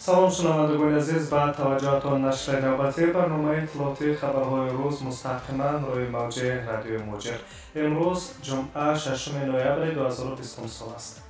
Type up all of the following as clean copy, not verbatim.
سلام شنوندگان عزیز، با توجهتان نشر نوبتی برنامه اطلاعاتی خبرهای روز مستقیما روی موج رادیو موجر. امروز جمعه 6 نوامبر 2020 سال است.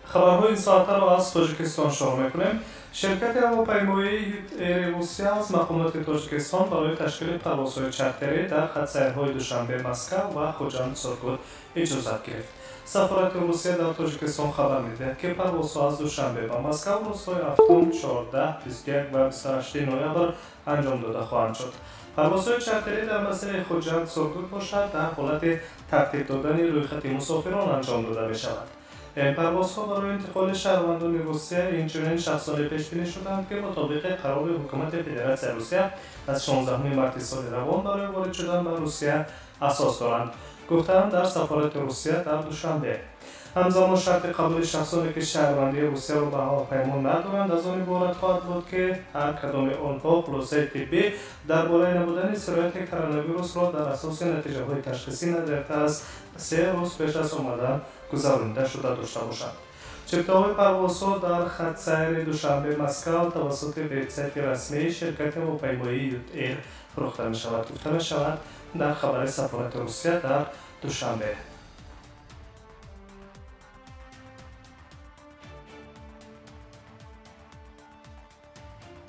خبرهای این ساعت را از تاجیکستان شروع می‌کنیم. شرکت هواپیمایی ایر روسیه از مقامات تاجیکستان برای تشکیل پروازهای چارتری در خط سیرهای دوشنبه مسکو و خوجند سورگوت اجازت گرفت. سفارت روسیه در تاجیکستان خبر می‌دهد که پروازها از دوشنبه به مسکو روزهای هفتم، 14، 21 و 28 نوامبر انجام داده خواهند شد. پروازهای چارتری در مسیر خوجند سورگوت باشد در حالت ترتیب دادن روی خط مسافران انجام داده می‌شود. این پروازها برای انتقال شهروندان روسیه اینچنین 60 سال پیش بینی شدند که مطابق قرار حکومت فدراسیون روسیه از 16 مارس سال روان برای وارد شدن به روسیه اساس دارند، گفتند در سفارت روسیه در دوشنبه. همزمان شرط قبول شخصانی که شهروندی روسیه را به هواپیما ندارند از آن عبارت خواهد بود که هر کدام آنها خلاصه طبی درباره نبودن سرایت کرونا ویروس را در اساس نتیجه های تشخیصی ندارتر از 3 روز پیش از آمدن گذرانده شده داشته باشند. چپتاهای پروازها در خط سیر دوشنبه مسکو توسط وبسایت رسمی شرکت هواپیمایی یوت ایر فروخته می‌شود. گفته می‌شود در خبر سفارت روسیه در دوشنبه.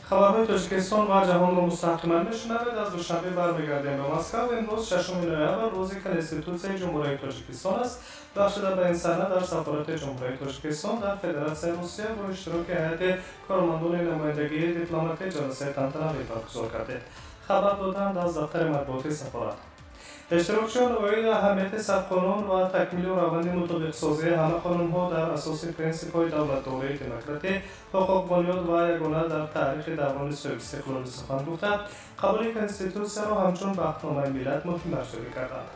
خبرهای تاجیکستان و جهان را مستقیما میشنوید. از دوشنبه برمیگردیم به مسکو. امروز 6 نوامبر روزی کنستیتوسیون جمهوری تاجیکستان است. بخشیده به این سند در سفارت جمهوری تاجیکستان در فدراسیون روسیه با اشتراک هیئت کارمندان نمایندگی دیپلماتی جلسه تنطنوی برگزار کرده. خبر دادند از دفتر مطبوعاتی سفارت. اشتراکچیان اوید اهمیت سرقانون و تکمیل روند مطابق سازی همه قانون‌ها در اساس پرینسیپ‌های دولت‌داری دموکراتی، حقوق بنیاد و یگانه در تاریخ دوران سوء استقلال سخن گفتند. قبول کنستیتوسیون را همچون بختنامه ملت مهم ارزیابی کردند.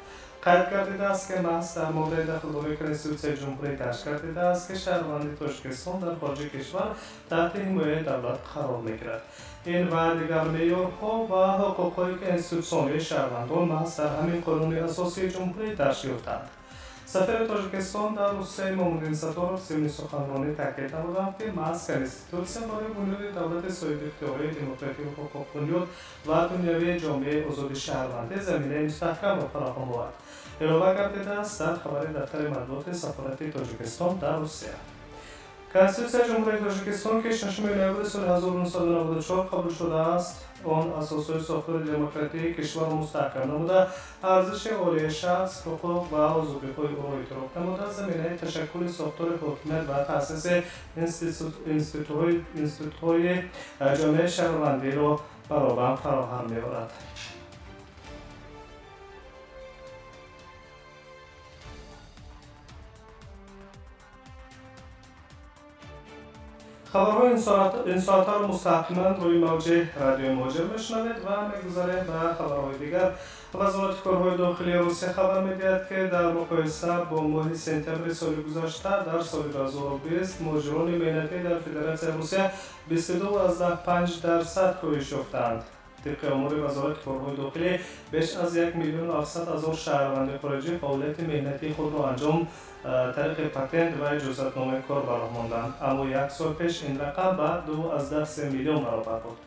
قید گردیده است که محض در مورد داخل‌داری کنستیتوسیون جمهوری کشف گردیده است که شهروندی تاجیکستان در خارج کشور تحت حمایت دولت قرار می‌گیرد. این و دیگر معیارها و حقوق‌هایی که انستیتوسیون‌های شهروندان محض در همین قانون اساسی جمهوری درج یافتند. سفیر تاجیکستان در روسیه محمد ستارov ضمن سخنرانی تاکید نمودند که محض کنستیتوسیون برای بنیاد دولت صاحب اختیاری دموکراتیک و حقوق بنیاد و دنیوی جامعه آزاد شهروندی زمینه مستحکم و فراهم بود. علاوه گردیده است در خبر دفتر مطبوعات سفارت تاجیکستان در روسیه. کنستیتوسیون جمهوری تاجیکستان که 6 نوامبر سال 1994 قبول شده است، آن اساسهای ساختار دموکراتی کشور را مستحکم نموده، ارزش عالی شخص، حقوق و آزادی‌های او را احترام نموده، زمینه تشکل ساختار حاکمیت و تأسیس انستیتوت‌های جامعه شهروندی را برابر فراهم می‌آورد. خبرهای این ساعت را مستقیما روی موج رادیو موجر میشنوید و میگذاریم به خبرهای دیگر. وزارت کارهای داخلی روسیه خبر میدهد که در مقایسه با ماه سپتامبر سال گذشته در سال 2020 مهاجران مهنتی در فدراسیون روسیه 22.5% کاهش یافتند. طبق امور وزارت کارهای داخلی بیش از 1,700,000 شهروند خارجی فعالیت مهنتی خود را انجام طریق پتنت و اجازتنامه کار برآوردند، اما یک سال پیش این رقم به 2.3 میلیون برابر بود.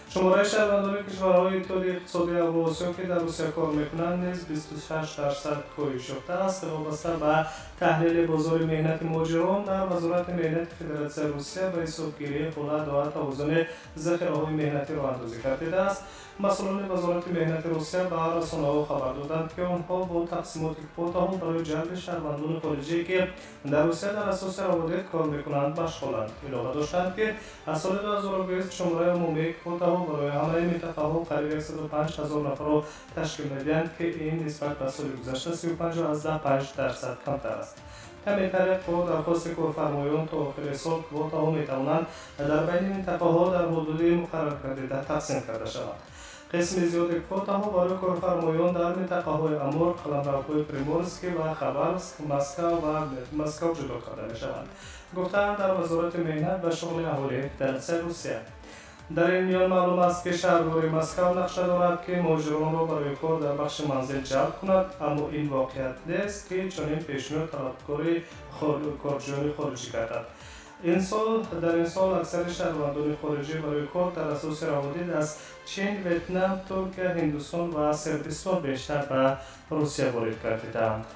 شماره شهروندان کشورهای اتحادیه اقتصادی اوراسیا که در روسیه کار میکنند نیز 26% کاهش یافته است. وابسته به تحلیل بازار مهنت مهاجران در وزارت مهنت فدراسیون روسیه به حسابگیری حالت و توازن ذخیره‌های مهنتی را اندازه کرده است. مسئولان وزارت مهنت روسیه به رسانه‌ها خبر دادند که آنها با تقسیمات کوتاهم برای جلب شهروندان خارجی که در روسیه در اساس روابط کار میکنند مشغولند. علاوه داشتند که از سال 2020 شماره عمومی کوتاهم برای همه منطقه‌ها قریب 105,000 نفر را تشکیل می‌دهند که این نسبت به سال گذشته 35.5% کمتر است. همین طریق با درخواست کارفرمایان تا آخر سال کوتاها می‌توانند در بین منطقه‌ها در حدود مقرر کرده تقسیم کرده شوند. قسم زیاد کوتاها برای کارفرمایان در منطقه‌های امور، قلمروهای پریمورسک و خبرسک، مسکو جدا کرده می‌شوند. گفتند در وزارت مهنت و شغل اهالی فدراسیون روسیه. در این میان معلوم است که شهرداری مسکو نقشه دارد که مهاجران را برای کار در بخش منزل جلب کند، اما این واقعیت نیست که چنین پیشنهاد طلبکاری کارجویان خارجی گردد. در این سال اکثر شهروندان خارجی برای کار در اساس روابط از چین، ویتنام، ترکیه، هندوستان و صربستان بیشتر به روسیه وارد گردیدند.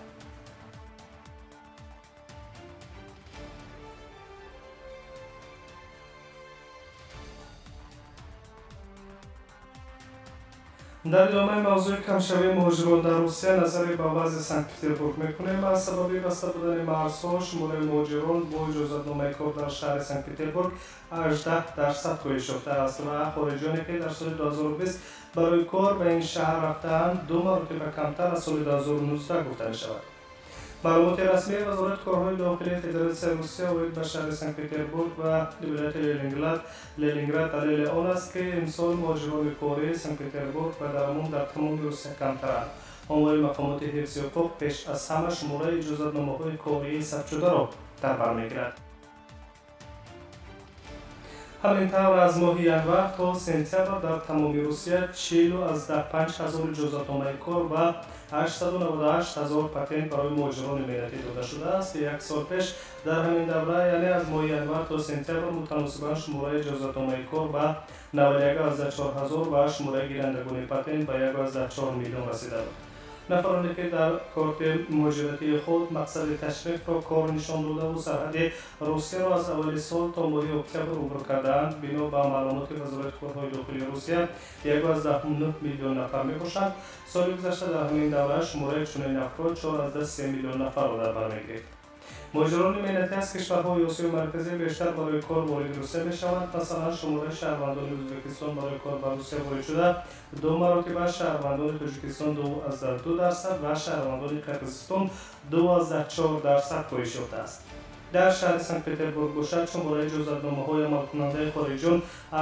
در ادامه موضوع کمشوی مهاجران در روسیه نظری به وضع سنت پترزبورگ میکنیم. از سبب بسته بودن مرزها شمار مهاجران با اجازتنامه کار در شهر سنت پترزبورگ 18% کاهش یافته است و خارجیانی که در سال 2020 برای کار به این شهر رفته‌اند 2 مرتبه کمتر از سال 2019 گفته می‌شود. معلومات رسمی وزارت کارهای داخلی فدراسیون روسیه اوید به شهر سنت پترزبورگ و ولایت لنینگراد دلیل آن است که امسال مهاجران کاری سنت پترزبورگ و درآمد در تمام روسیه کمترند. آمار مقامات حفظ حقوق پیش از همه شماره اجازتنامه‌های کاری ثبت شده را در بر می‌گیرد. همینطور از ماه ینور تا سپتامبر در تمام روسیه 45,000 اجازتنامه کار و 898,000 پتنت برای مهاجران ملتی داده شده است که یک سال پیش در همین دوره، یعنی از ماه ینور تا سپتامبر، متناسباً شماره اجازتنامه کار به 91,400 و شماره گیرندگان پتنت به 1.4 میلیون رسیده بود. نفرانی که در کارت مهاجرتی خود مقصد تشریف را کار نشان داده و سرحد روسیه را از اول سال تا ماه اکتبر عبور کرده‌اند، بنا به معلومات وزارت کارهای داخلی روسیه 1.9 میلیون نفر میباشند. سال گذشته در همین دوره شماره چنین افراد 4.3 میلیون نفر را در بر میگرفت. مهاجران ملتی از کشورهای آسیای مرکزی بیشتر برای کار وارد روسیه میشوند. مثلا شماره شهروندان ازبکستان برای کار به روسیه وارد شده 2 مرتبه، شهروندان تاجیکستان 2.2% و شهروندان قرقیزستان 2.4% کاهش یافته است. در شهر سنت پترزبورگ باشد شماره اجازتنامه‌های عملکننده خارجیان 18%،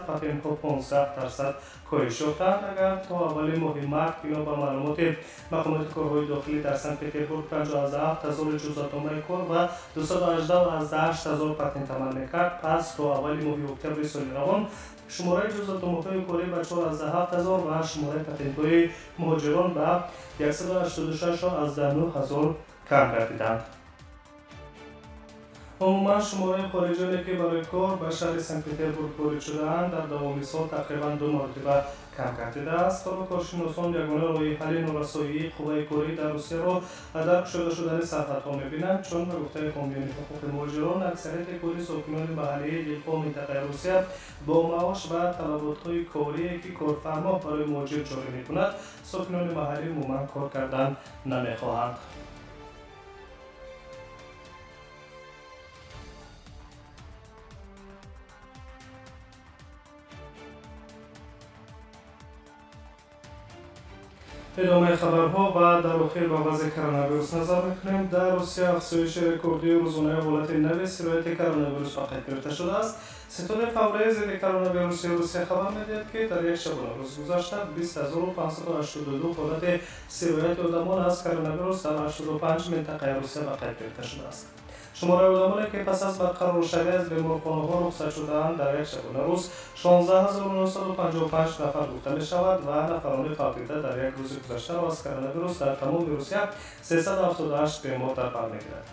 پتنت‌ها 15% کاهش یافتند. اگر تا اول ماه مارس بنا به معلومات مقامات کارهای داخلی در سنت پترزبورگ 57,000 اجازتنامه کار و 218,000 پتنت عمل می‌کرد، پس تا اول ماه اکتبر سال روان شماره اجازتنامه‌های کاری به 47,000 و شماره پتنت‌های مهاجران به 186,900 کم گردیدند. عموما شماره خارجیانی که برای کار به شهر سنت پترزبورگ وارد شده‌اند در دوام سال تقریباً 2 مرتبه کم گردیده است. تا کارشناسان یگانه راه حل نارسایی قوه کاری در روسیه را در گشوده شدن سرحدها می‌بینند، چون به گفته حامیان حقوق مهاجران اکثریت کلی ساکنان محلی دلخواه منطقه روسیه با معاش و طلبات‌های کاری که کارفرما برای مهاجر جاری می‌کند، ساکنان محلی عموما کار کردن نمی‌خواهند. ادامه خبرها و در آخر به وضع کرونا ویروس نظر میکنیم. در روسیه افزایش رکوردی روزانه حالت نو سرایت کرونا ویروس واقع گرفته شده است. ستاد فوری ضد کرونا ویروس روسیه خبر میدهد که در یک شبانه روز گذشته 20,582 حالت سرایت آدمان از کرونا ویروس در 85 منطقه روسیه واقع گرفته شده است. شماره آدمانی که پس از برقرار شوی از بیمارخانه‌ها رخصت شده‌اند در یک شبانه روز 16,955 نفر گفته می‌شود و نفران فوت دیده در یک روز گذشته را از کرونا ویروس در تمام روسیه 378 بیمار در بر می‌گیرد.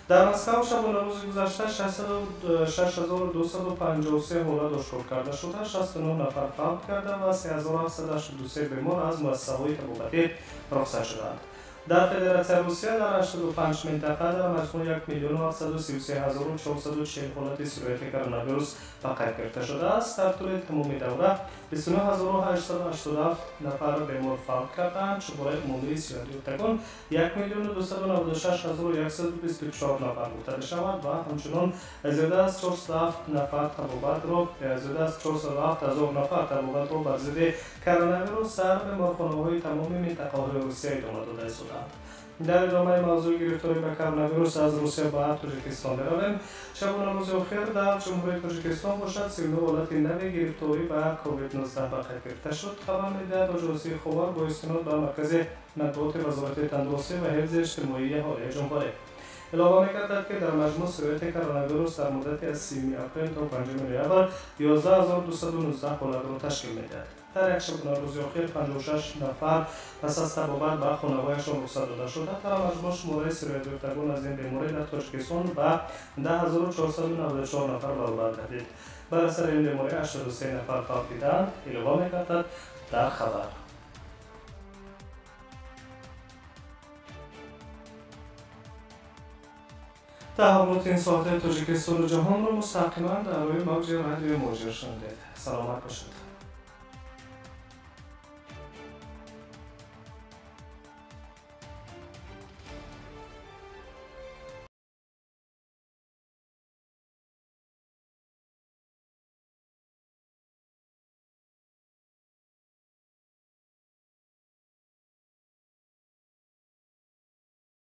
در مسکو شبانه روز گذشته 6,253 حالت داشتور کرده شده، 69 نفر فوت کرده و 3,783 بیمار از مؤسسه‌های طبابتی رخصت شده‌اند. در فدراسیون روسیه در 85 منطقه در مجموع 1,733,440 حالت سرایت کرونا ویروس واقع گرفته شده است. در طول تمام دوره 29,887 نفر بیمار فوت کردند. شماره عمومی سیادیوتگان 1,296,124 نفر گفته می‌شود و همچنان زیاده از 407 نفر طبابت را بر ضد کرونا ویروس در بیمارخانه‌های تمام منطقه‌های روسیه ادامه داده است. در ادامه موضوع گرفتاری به کرونا ویروس از روسیه به تاجیکستان برویم. شبانه روز اخیر در جمهوری تاجیکستان باشد 39 حالت نو گرفتاری به کووید 19 واقع گرفته شد. خبر می‌دهد آژانسی خبر با استناد به مرکز مطبوعات وزارت تندرستی و حفظ اجتماعی حالی جمهوری اعلام می‌کرد که در مجموع سرایت کرونا ویروس در مدت از 30 اپریل تا 5 نوامبر 11219 حالت را تشکیل می‌دهد. در یک شب روز اخیر 56 نفر پس از تبابت به خانواده‌شان رخصت داده شد. در مجموع شماره سرایت یافتگان از این بیماری در تاجیکستان به 10494 نفر برآورد گردید. بر اثر این بیماری 83 نفر فوت دیدند. اعلام می‌کرد در خبر. تحولات این ساعت تاجیکستان و جهان را مستقیما در روی موج رادیو موج شنیدید. سلامت باشید.